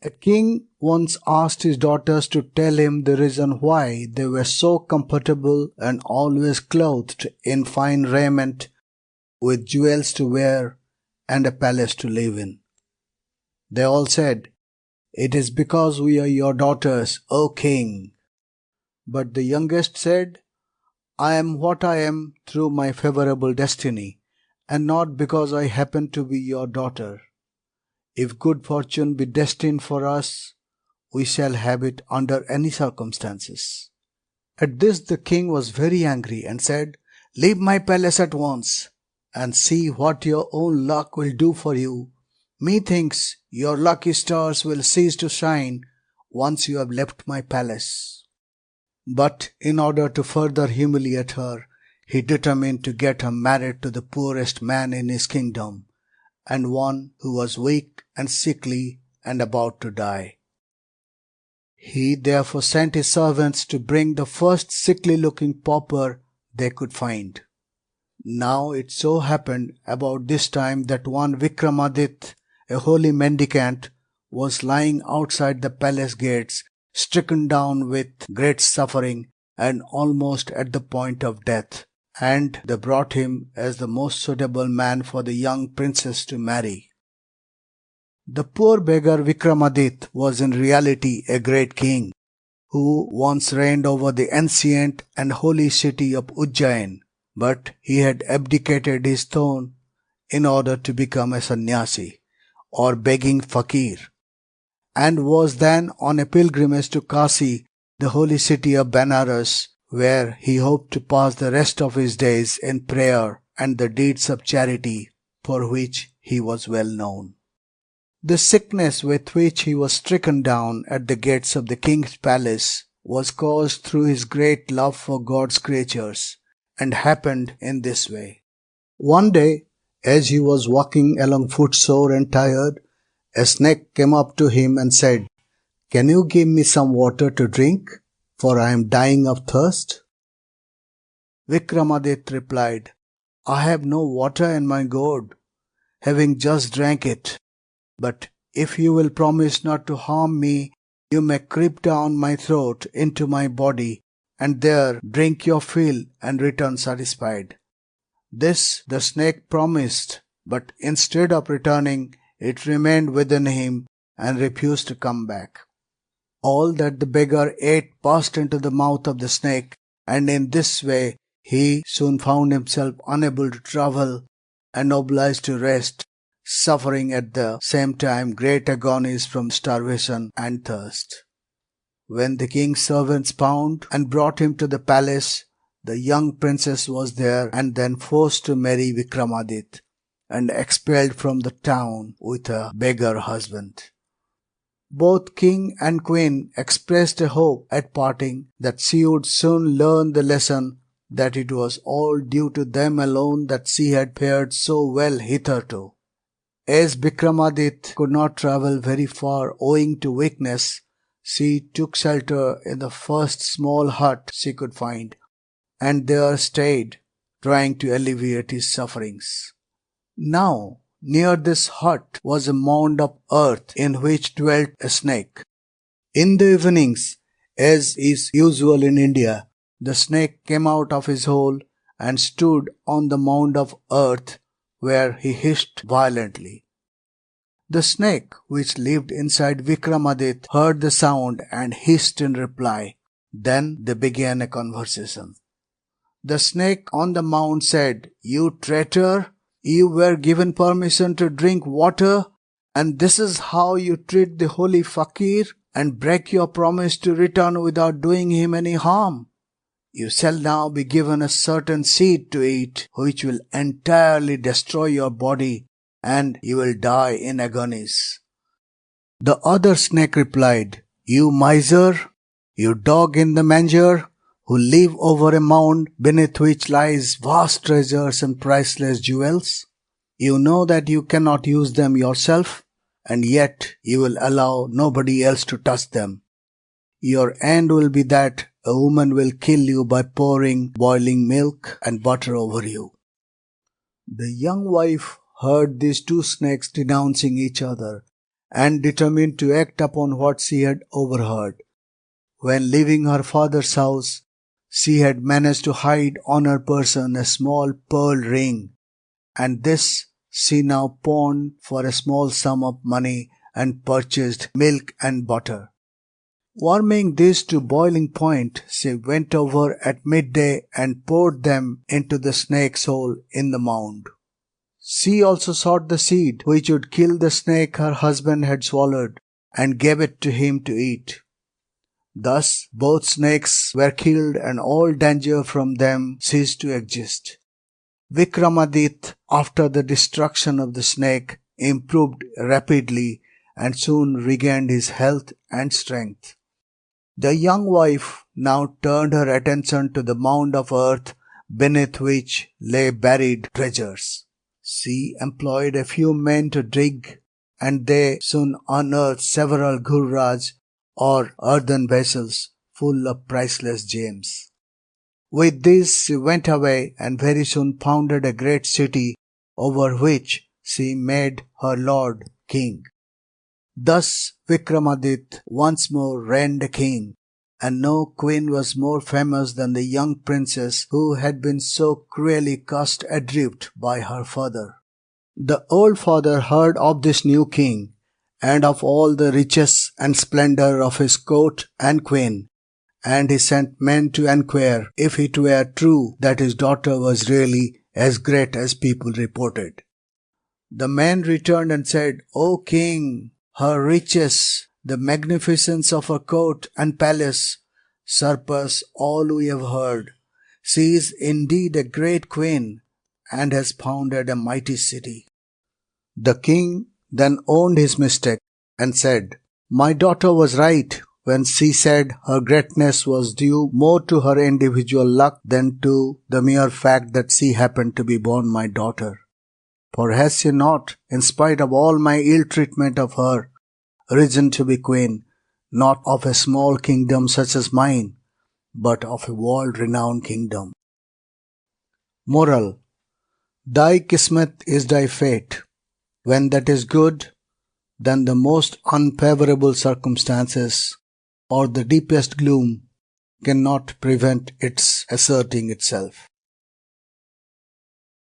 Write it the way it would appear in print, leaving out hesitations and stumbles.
A king once asked his daughters to tell him the reason why they were so comfortable and always clothed in fine raiment, with jewels to wear and a palace to live in. They all said, "It is because we are your daughters, O king." But the youngest said, "I am what I am through my favorable destiny, and not because I happen to be your daughter. If good fortune be destined for us, we shall have it under any circumstances." At this the king was very angry and said, "Leave my palace at once, and see what your own luck will do for you. Methinks your lucky stars will cease to shine once you have left my palace." But in order to further humiliate her, he determined to get her married to the poorest man in his kingdom, and one who was weak and sickly and about to die. He therefore sent his servants to bring the first sickly-looking pauper they could find. Now it so happened about this time that one Vikramadith, a holy mendicant, was lying outside the palace gates, stricken down with great suffering and almost at the point of death, and they brought him as the most suitable man for the young princess to marry. The poor beggar Vikramadith was in reality a great king, who once reigned over the ancient and holy city of Ujjain, but he had abdicated his throne in order to become a sannyasi, or begging fakir, and was then on a pilgrimage to Kasi, the holy city of Benares, where he hoped to pass the rest of his days in prayer and the deeds of charity for which he was well known. The sickness with which he was stricken down at the gates of the king's palace was caused through his great love for God's creatures, and happened in this way. One day, as he was walking along footsore and tired, a snake came up to him and said, "Can you give me some water to drink, for I am dying of thirst?" Vikramadith replied, "I have no water in my gourd, having just drank it. But if you will promise not to harm me, you may creep down my throat into my body, and there drink your fill and return satisfied." This the snake promised, but instead of returning, it remained within him and refused to come back. All that the beggar ate passed into the mouth of the snake, and in this way he soon found himself unable to travel and obliged to rest, suffering at the same time great agonies from starvation and thirst. When the king's servants found and brought him to the palace, the young princess was there and then forced to marry Vikramadith and expelled from the town with a beggar husband. Both king and queen expressed a hope at parting that she would soon learn the lesson that it was all due to them alone that she had fared so well hitherto. As Vikramadith could not travel very far owing to weakness, she took shelter in the first small hut she could find, and there stayed, trying to alleviate his sufferings. Now, near this hut was a mound of earth in which dwelt a snake. In the evenings, as is usual in India, the snake came out of his hole and stood on the mound of earth, where he hissed violently. The snake, which lived inside Vikramadith, heard the sound and hissed in reply. Then they began a conversation. The snake on the mound said, "You traitor! You were given permission to drink water, and this is how you treat the holy fakir and break your promise to return without doing him any harm. You shall now be given a certain seed to eat, which will entirely destroy your body, and you will die in agonies." The other snake replied, "You miser, you dog in the manger, who live over a mound beneath which lies vast treasures and priceless jewels. You know that you cannot use them yourself, and yet you will allow nobody else to touch them. Your end will be that a woman will kill you by pouring boiling milk and butter over you." The young wife heard these two snakes denouncing each other, and determined to act upon what she had overheard. When leaving her father's house, she had managed to hide on her person a small pearl ring, and this she now pawned for a small sum of money and purchased milk and butter. Warming these to boiling point, she went over at midday and poured them into the snake's hole in the mound. She also sought the seed which would kill the snake her husband had swallowed, and gave it to him to eat. Thus both snakes were killed and all danger from them ceased to exist. Vikramadith, after the destruction of the snake, improved rapidly and soon regained his health and strength. The young wife now turned her attention to the mound of earth beneath which lay buried treasures. She employed a few men to dig, and they soon unearthed several guraj or earthen vessels full of priceless gems. With this she went away and very soon founded a great city over which she made her lord king. Thus Vikramadith once more reigned a king, and no queen was more famous than the young princess who had been so cruelly cast adrift by her father. The old father heard of this new king, and of all the riches and splendor of his court and queen, and he sent men to enquire if it were true that his daughter was really as great as people reported. The men returned and said, "O king, her riches, the magnificence of her court and palace, surpass all we have heard. She is indeed a great queen, and has founded a mighty city." The king then owned his mistake and said, "My daughter was right when she said her greatness was due more to her individual luck than to the mere fact that she happened to be born my daughter. For has she not, in spite of all my ill treatment of her, risen to be queen, not of a small kingdom such as mine, but of a world-renowned kingdom?" Moral: Thy kismet is thy fate. When that is good, then the most unfavorable circumstances or the deepest gloom cannot prevent its asserting itself.